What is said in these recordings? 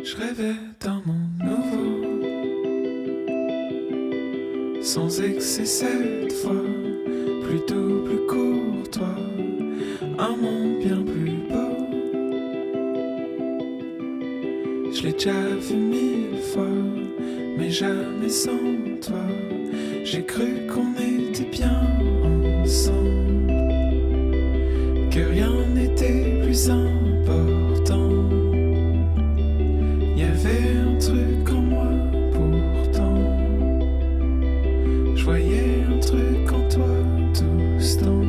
Je rêvais d'un monde nouveau, sans excès cette fois, plutôt plus courtois, un monde bien plus beau. Je l'ai déjà vu 1000 fois, mais jamais sans toi. J'ai cru qu'on était bien ensemble, que rien n'était plus important. Y avait un truc en moi pourtant. Je voyais un truc en toi tout ce temps.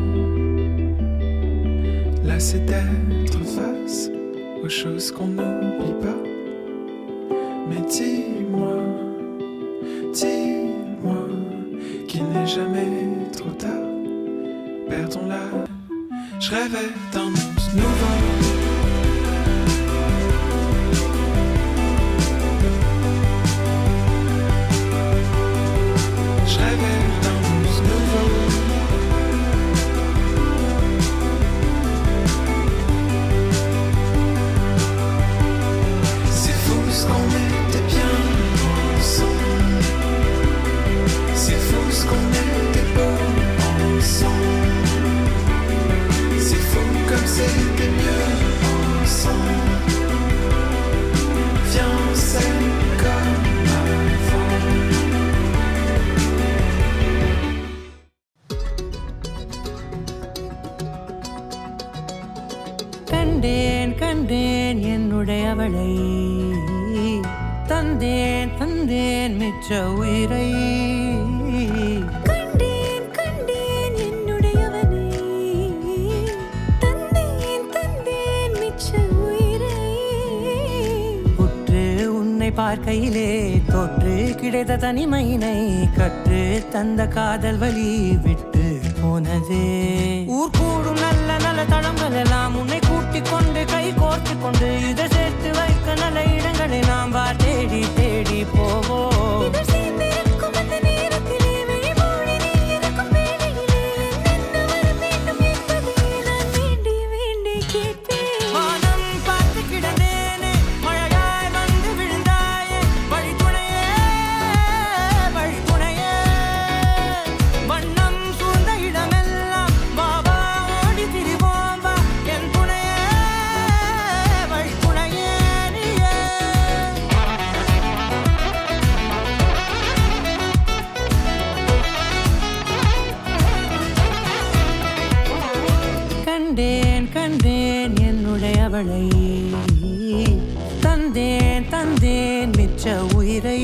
Là c'est d'être face aux choses qu'on n'oublie pas. Mais dis-moi qu'il n'est jamais trop tard. Perdons-la. Je rêvais d'un monde nouveau. Je rêvais d'un monde nouveau. C'est fou ce qu'on était bien ensemble. C'est fou ce qu'on était beau ensemble. C'est fou comme c'était mieux ensemble. Viens, c'est comme avant. கண்டேன் கண்டேன் என்னுடையவளை, தந்தேன் தந்தேன் மிச்ச உயிரை. கண்டேன் கண்டேன் என்னுடையவனை, தந்தேன் தந்தேன் மிச்ச உயிரை. உற்று உன்னை பார்க்கையிலே தொற்று கிடைத்த தனிமையினை கற்று தந்த காதல் வழி விட்டு போனதே. ஊர் கூடும் நல்ல நல்ல தளங்கள் எல்லாம் உன்னை கூட்டிக் கொண்டு கை கோர்த்து கொண்டு இதை சேர்த்து வைக்க நல்ல இடங்களை நாம் தேடி தேடி போவோம். இதழ் சேர்ந்திருக்கும் அந்த நேரத்திலே விழிமூடி நீ இருக்கும் வேளையிலே என்னென்ன வர வேண்டும் என்பதை நான் வேண்டி வேண்டி கேட்பேன். வானம் பார்த்து கிடந்தேனே, மழையாய் வந்து விழுந்தாயே, வழித்துணையே வழித்துணையே. வண்ணம் சூழ்ந்த இடமெல்லாம் வா வா ஓடி திரிவோம் வா, என் துணையே வழித்துணையே நீயே. கண்டேன் கண்டேன் என்னுடையவளை, தந்தேன் தந்தேன் மிச்ச உயிரை.